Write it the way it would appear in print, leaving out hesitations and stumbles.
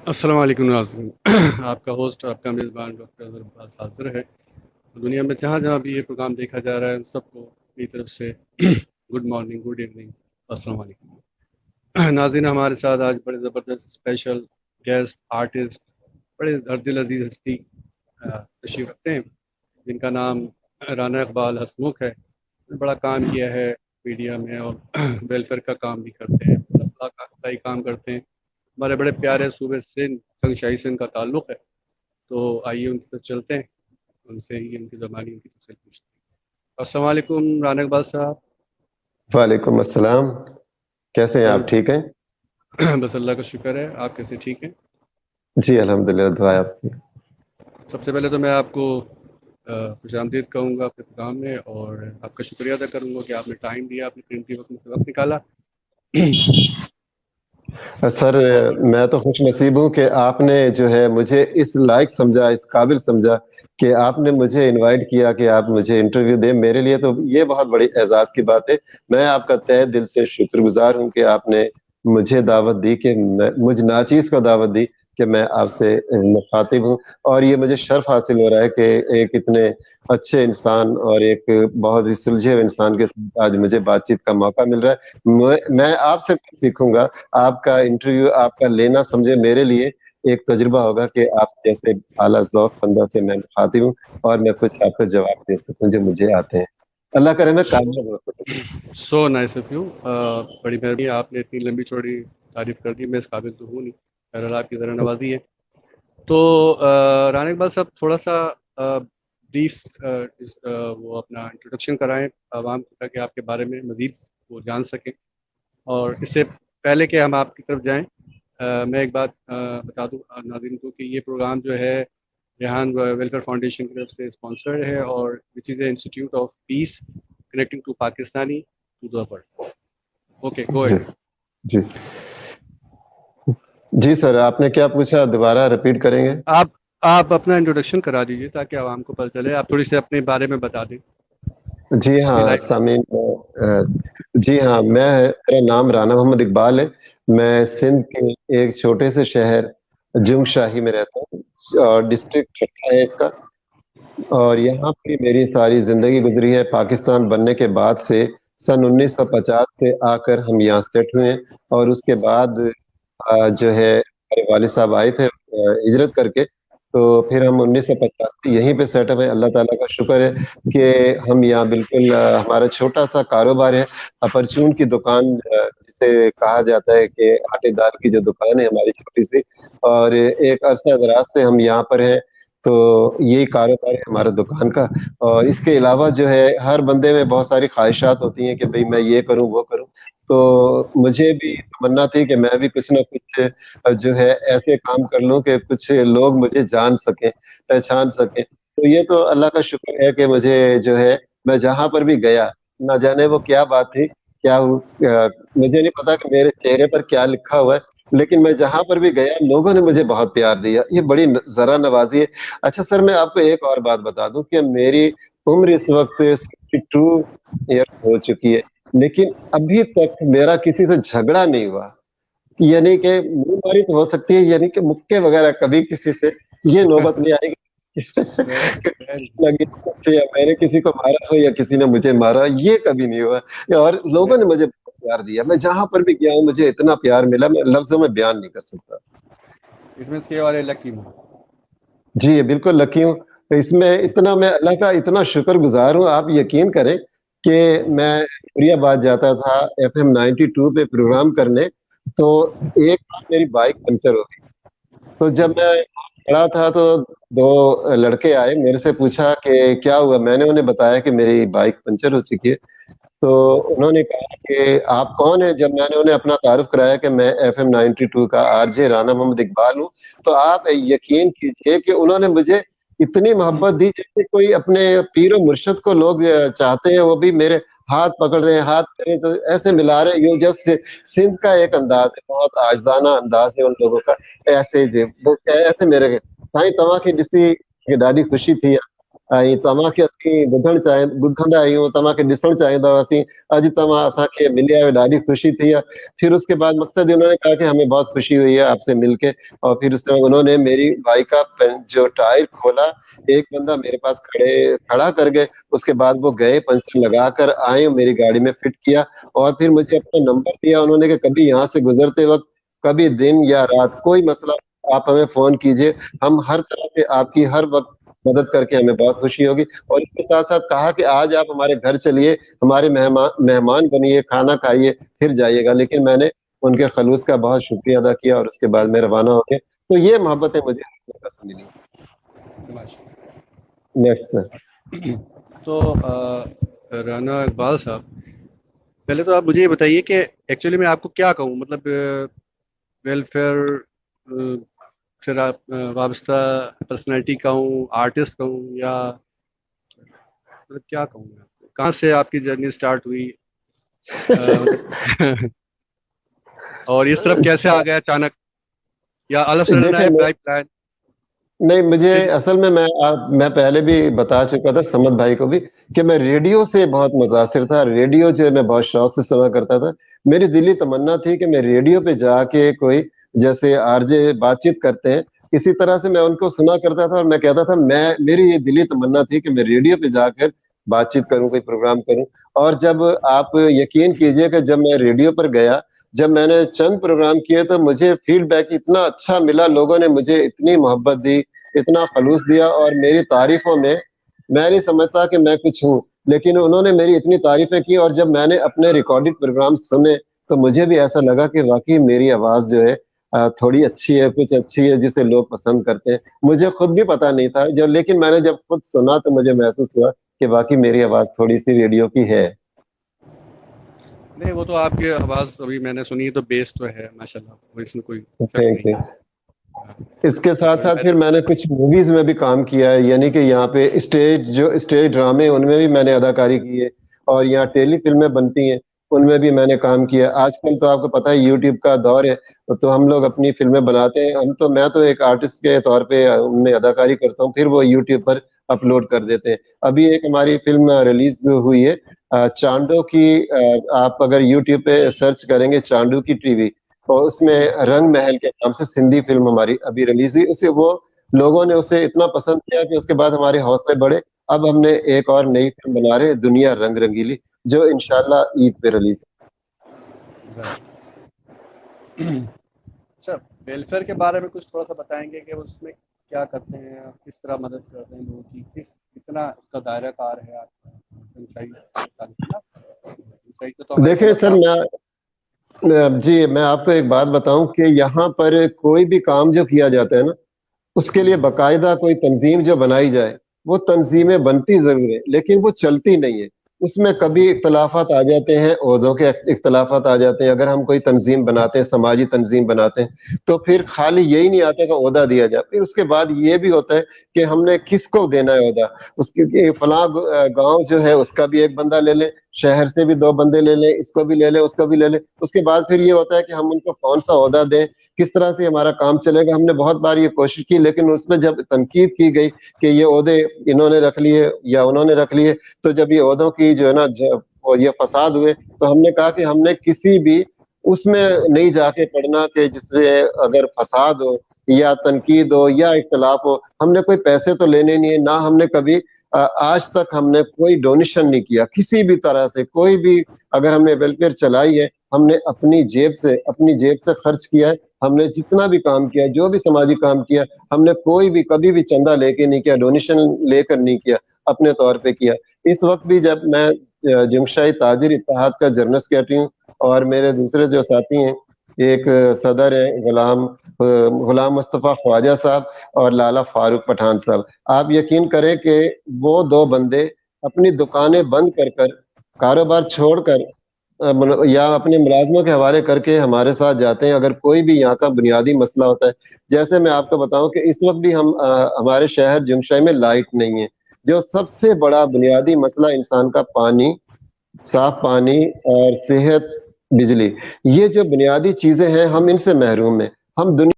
السلام علیکم ناظرین آپ کا ہوسٹ آپ کا میزبان ڈاکٹر اظہر عباس حاضر ہے. دنیا میں جہاں جہاں بھی یہ پروگرام دیکھا جا رہا ہے ان سب کو میری طرف سے گڈ مارننگ، گڈ ایوننگ، السلام علیکم. ناظرین، ہمارے ساتھ آج بڑے زبردست اسپیشل گیسٹ آرٹسٹ، بڑے دل عزیز ہستی تشریف رکھتے ہیں جن کا نام رانا اقبال ہسمکھ ہے. بڑا کام کیا ہے میڈیا میں اور ویلفیئر کا کام بھی کرتے ہیں، کا ہی کام کرتے ہیں. ہمارے بڑے پیارے صوبے سندھ، تنگ شاہی سندھ کا تعلق ہے. تو آئیے ان کی طرف چلتے ہیں، ان سے ہی ان کی زبانی ان کی تفصیل پوچھتے ہیں. السلام علیکم رانا اقبال صاحب. وعلیکم السلام. کیسے ہیں سر آپ؟ ٹھیک ہیں؟ بس اللہ کا شکر ہے. آپ کیسے؟ ٹھیک ہیں؟ جی الحمدللہ، دعا ہے آپ کی. سب سے پہلے تو میں آپ کو خوش آمدید کہوں گا اپنے پروگرام میں، اور آپ کا شکریہ ادا کروں گا کہ آپ نے ٹائم دیا، آپ نے قیمتی وقت میں سے وقت نکالا. سر، اور میں تو خوش نصیب ہوں کہ آپ نے جو ہے مجھے اس لائق سمجھا، اس قابل سمجھا کہ آپ نے مجھے انوائٹ کیا کہ آپ مجھے انٹرویو دیں. میرے لیے تو یہ بہت بڑی اعزاز کی بات ہے. میں آپ کا تہہ دل سے شکر گزار ہوں کہ آپ نے مجھے دعوت دی، کہ مجھ ناچیز کو دعوت دی کہ میں آپ سے مخاطب ہوں. اور یہ مجھے شرف حاصل ہو رہا ہے کہ ایک اتنے اچھے انسان اور ایک بہت ہی سلجھے ہوئے انسان کے ساتھ آج مجھے بات چیت کا موقع مل رہا ہے. میں آپ سے سیکھوں گا. آپ کا انٹرویو، آپ کا لینا سمجھے میرے لیے ایک تجربہ ہوگا کہ آپ جیسے اعلیٰ ذوق بندہ سے میں مخاطب ہوں اور میں کچھ آپ کو جواب دے سکوں جو مجھے آتے ہیں. اللہ کرے میں کامیاب ہو سکوں. So nice of you. بڑی مہربانی، آپ نے اتنی لمبی چوڑی تعریف کر دی، میں اس قابل تو ہوں نہیں. بہرحال آپ کی ذرا نوازی ہے. تو رانا اقبال صاحب، تھوڑا سا بریف وہ اپنا انٹروڈکشن کرائیں عوام کو تاکہ آپ کے بارے میں مزید وہ جان سکیں. اور اس سے پہلے کہ ہم آپ کی طرف جائیں، میں ایک بات بتا دوں ناظرین کو کہ یہ پروگرام جو ہے ریحان ویلفیئر فاؤنڈیشن کی طرف سے اسپانسرڈ ہے، اور which is a institute of peace connecting to Pakistani to the world. Okay, go جی اہیڈ. جی جی سر، آپ نے کیا پوچھا؟ دوبارہ رپیٹ کریں گے؟ آپ اپنا انٹروڈکشن کرا دیجیے تاکہ عوام کو پتہ چلے. آپ تھوڑی سی اپنے بارے میں بتا دیں جی اپنی ہاں لائف. سامعین، جی ہاں، میرا نام رانا محمد اقبال ہے. میں سندھ کے ایک چھوٹے سے شہر جنگ شاہی میں رہتا ہوں، اور ڈسٹرکٹ ٹھٹہ ہے اس کا. اور یہاں پہ میری ساری زندگی گزری ہے. پاکستان بننے کے بعد سے سن 1950 سے آ کر ہم یہاں سیٹ ہوئے ہیں. اور اس کے بعد جو ہے ہمارے والد صاحب آئے تھے ہجرت کر کے، تو پھر ہم 1950 سے یہیں پہ سیٹ اپ ہیں. اللہ تعالیٰ کا شکر ہے کہ ہم یہاں بالکل ہمارا چھوٹا سا کاروبار ہے، اپرچون کی دکان جسے کہا جاتا ہے کہ آٹے دال کی جو دکان ہے ہماری چھوٹی سی. اور ایک عرصہ دراز سے ہم یہاں پر ہیں. تو یہی کاروبار ہے ہمارا دکان کا. اور اس کے علاوہ جو ہے ہر بندے میں بہت ساری خواہشات ہوتی ہیں کہ بھئی میں یہ کروں وہ کروں. تو مجھے بھی تمنا تھی کہ میں بھی کچھ نہ کچھ جو ہے ایسے کام کر لوں کہ کچھ لوگ مجھے جان سکیں، پہچان سکیں. تو یہ تو اللہ کا شکر ہے کہ مجھے جو ہے میں جہاں پر بھی گیا، نہ جانے وہ کیا بات تھی، کیا مجھے نہیں پتا کہ میرے چہرے پر کیا لکھا ہوا ہے، لیکن میں جہاں پر بھی گیا لوگوں نے مجھے بہت پیار دیا. یہ بڑی ذرا نوازی ہے. اچھا سر، میں آپ کو ایک اور بات بتا دوں کہ میری عمر اس وقت 62 ایئر ہو چکی ہے، لیکن ابھی تک میرا کسی سے جھگڑا نہیں ہوا. یعنی کہ منہ ماری تو ہو سکتی ہے، یعنی کہ مکے وغیرہ کبھی کسی سے یہ نوبت نہیں آئے گی کہ یا میں نے کسی کو مارا ہو یا کسی نے مجھے مارا، یہ کبھی نہیں ہوا. اور لوگوں نے مجھے بہت پیار دیا. میں جہاں پر بھی گیا ہوں مجھے اتنا پیار ملا، میں لفظوں میں بیان نہیں کر سکتا. اس میں سے والے لکی ہوں. جی بالکل لکی ہوں. اس میں اتنا میں اللہ کا اتنا شکر گزار ہوں. آپ یقین کریں کہ میں نوری آباد جاتا تھا FM 92 پہ پروگرام کرنے، تو ایک بار میری بائک پنچر ہو گئی. تو جب میں کھڑا تھا تو دو لڑکے آئے، میرے سے پوچھا کہ کیا ہوا. میں نے انہیں بتایا کہ میری بائک پنچر ہو چکی ہے. تو انہوں نے کہا کہ آپ کون ہیں. جب میں نے انہیں اپنا تعارف کرایا کہ میں FM 92 کا RJ رانا محمد اقبال ہوں، تو آپ یقین کیجئے کہ انہوں نے مجھے اتنی محبت دی جیسے کوئی اپنے پیر و مرشد کو لوگ چاہتے ہیں. وہ بھی میرے ہاتھ پکڑ رہے ہیں، ہاتھ کرے ایسے ملا رہے ہیں. جب سندھ کا ایک انداز ہے، بہت عاجزانہ انداز ہے ان لوگوں کا. ایسے جی وہ ایسے میرے سائیں تواں کی ڈسی ڈاڈی خوشی تھی तव्हांखे असीं ॿुधंदा आहियूं, तव्हांखे ॾिसणु चाहींदा हुआसीं, अॼु तव्हां असांखे मिलिया आहियो, ॾाढी खुशी थी आहे। फिर उसके बाद मकसद ही उन्होंने कहा कि हमें बहुत खुशी हुई है आपसे मिलके, और फिर उसमें उन्होंने मेरी बाइक का जो टायर खोला, एक बंदा मेरे पास खड़ा कर गए, उसके बाद वो गए, पंचर लगा कर आए, मेरी गाड़ी में फिट किया, और फिर मुझे अपना नंबर दिया उन्होंने कि कभी यहाँ से गुजरते वक्त, कभी दिन या रात, कोई मसला आप हमें फोन कीजिए, हम हर तरह से आपकी हर वक्त मदद करके हमें बहुत खुशी होगी। और इसके साथ साथ कहा कि आज आप हमारे घर चलिए, हमारे मेहमान बनिए, खाना खाइए, फिर जाइएगा। लेकिन मैंने उनके खलूस का बहुत शुक्रिया अदा किया और उसके बाद मैं रवाना हो गया। तो ये मोहब्बतें मुझे पसंद मिली। Next sir. तो राना इकबाल साहब, पहले तो आप मुझे ये बताइए कि एक्चुअली मैं आपको क्या कहूँ, मतलब वेलफेयर से वाबस्ता पर्सनैलिटी कहूँ, आर्टिस्ट कहूँ, या मतलब क्या कहूँ मैं आपको, कहाँ से आपकी जर्नी स्टार्ट हुई और इस तरफ कैसे आ गया अचानक, या अलग से प्लान? नहीं, मुझे असल में मैं पहले भी बता चुका था समद भाई को भी कि मैं रेडियो से बहुत मुतासिर था। रेडियो जो है मैं बहुत शौक से सुना करता था। मेरी दिली तमन्ना थी कि मैं रेडियो पे जाके कोई जैसे आरजे बातचीत करते हैं, इसी तरह से मैं उनको सुना करता था और मैं कहता था मेरी ये दिली तमन्ना थी कि मैं रेडियो पे जाकर बातचीत करूँ, कोई प्रोग्राम करूँ। और जब आप यकीन कीजिए कि जब मैं रेडियो पर गया, जब मैंने चंद प्रोग्राम किए तो मुझे फीडबैक इतना अच्छा मिला, लोगों ने मुझे इतनी मोहब्बत दी, इतना खलूस दिया, और मेरी तारीफों में मैं नहीं समझता कि मैं कुछ हूँ, लेकिन उन्होंने मेरी इतनी तारीफें की। और जब मैंने अपने रिकॉर्डेड प्रोग्राम सुने तो मुझे भी ऐसा लगा कि वाकई मेरी आवाज जो है थोड़ी अच्छी है, कुछ अच्छी है जिसे लोग पसंद करते हैं। मुझे खुद भी पता नहीं था लेकिन मैंने जब खुद सुना तो मुझे महसूस हुआ कि वाकई मेरी आवाज थोड़ी सी रेडियो की है। नहीं, वो तो आपकी आवाज अभी मैंने सुनी तो बेस तो है माशाल्लाह, वो इसमें कोई थैंक यू। इसके साथ साथ फिर मैंने कुछ मूवीज में भी काम किया है, यानी कि यहाँ पे स्टेज ड्रामे उनमें भी मैंने अदाकारी की है, और यहाँ टेली फिल्में बनती हैं उनमें भी मैंने काम किया। आजकल तो आपको पता है यूट्यूब का दौर है, तो हम लोग अपनी फिल्में बनाते हैं। मैं तो एक आर्टिस्ट के तौर पे उनमें अदाकारी करता हूँ, फिर वो यूट्यूब पर अपलोड कर देते हैं। अभी एक हमारी फिल्म रिलीज हुई है चांडो की, आप अगर यूट्यूब पे सर्च करेंगे चांडू की टीवी, और उसमें रंग महल के नाम से सिंधी फिल्म हमारी अभी रिलीज हुई। उसे वो लोगों ने उसे इतना पसंद किया कि उसके बाद हमारे हौसले बढ़े। अब हमने एक और नई फिल्म बना रहे, दुनिया रंग रंगीली, जो इंशाल्लाह ईद पे रिलीज है। अच्छा, वेलफेयर के बारे में कुछ थोड़ा सा बताएंगे कि उसमें क्या करते हैं, किस तरह मदद करते हैं लोगों की, कितना उसका दायरा कार है आपका? देखिए सर, मैं आपको एक बात बताऊं कि यहाँ पर कोई भी काम जो किया जाता है ना, उसके लिए बाकायदा कोई तंजीम जो बनाई जाए, वो तंजीमें बनती जरूर है लेकिन वो चलती नहीं है। उसमें कभी इख्तलाफात आ जाते हैं, ओहदों के इख्तलाफात आ जाते हैं। अगर हम कोई तंजीम बनाते हैं, समाजी तंजीम बनाते हैं, तो फिर खाली यही नहीं आता कि ओहदा दिया जाए, फिर उसके बाद ये भी होता है कि हमने किसको देना है ओहदा। उसके फलां गांव जो है उसका भी एक बंदा ले लें, शहर से भी 2 बंदे ले लें, इसको भी ले लें, उसको भी ले लें। उसके बाद फिर ये होता है कि हम उनको कौन सा ओहदा दें, किस तरह से हमारा काम चलेगा। हमने बहुत बार ये कोशिश की, लेकिन उसमें जब तनकीद की गई कि ये ओहदे इन्होंने रख लिए या उन्होंने रख लिए, तो जब ये ओहदों की जो है ना ये फसाद हुए, तो हमने कहा कि हमने किसी भी उसमें नहीं जाके पढ़ना कि जिससे अगर फसाद हो या तनकीद हो या इख्तलाफ हो। हमने कोई पैसे तो लेने नहीं है, ना हमने कभी आज तक हमने कोई डोनेशन नहीं किया किसी भी तरह से। कोई भी अगर हमने वेलफेयर चलाई है, हमने अपनी जेब से खर्च किया है। हमने जितना भी काम किया, जो भी समाजी काम किया, हमने कोई भी कभी भी चंदा लेके नहीं किया, डोनेशन लेकर नहीं किया, अपने तौर पे किया। इस वक्त भी जब मैं जुमशाही ताजिर इत्तेहाद का जनरल सेक्रेटरी हूँ, और मेरे दूसरे जो साथी हैं, एक सदर है गुलाम मुस्तफ़ा ख्वाजा साहब और लाला फारूक पठान साहब। आप यकीन करें कि वो 2 बंदे अपनी दुकानें बंद कर कारोबार छोड़कर या अपने मुलाजमों के हवाले करके हमारे साथ जाते हैं। अगर कोई भी यहाँ का बुनियादी मसला होता है, जैसे मैं आपको बताऊं कि इस वक्त भी हमारे शहर जुमशाही में लाइट नहीं है, जो सबसे बड़ा बुनियादी मसला इंसान का पानी, साफ पानी और सेहत, बिजली, ये जो बुनियादी चीजें हैं हम इनसे महरूम हैं। हम दुनिया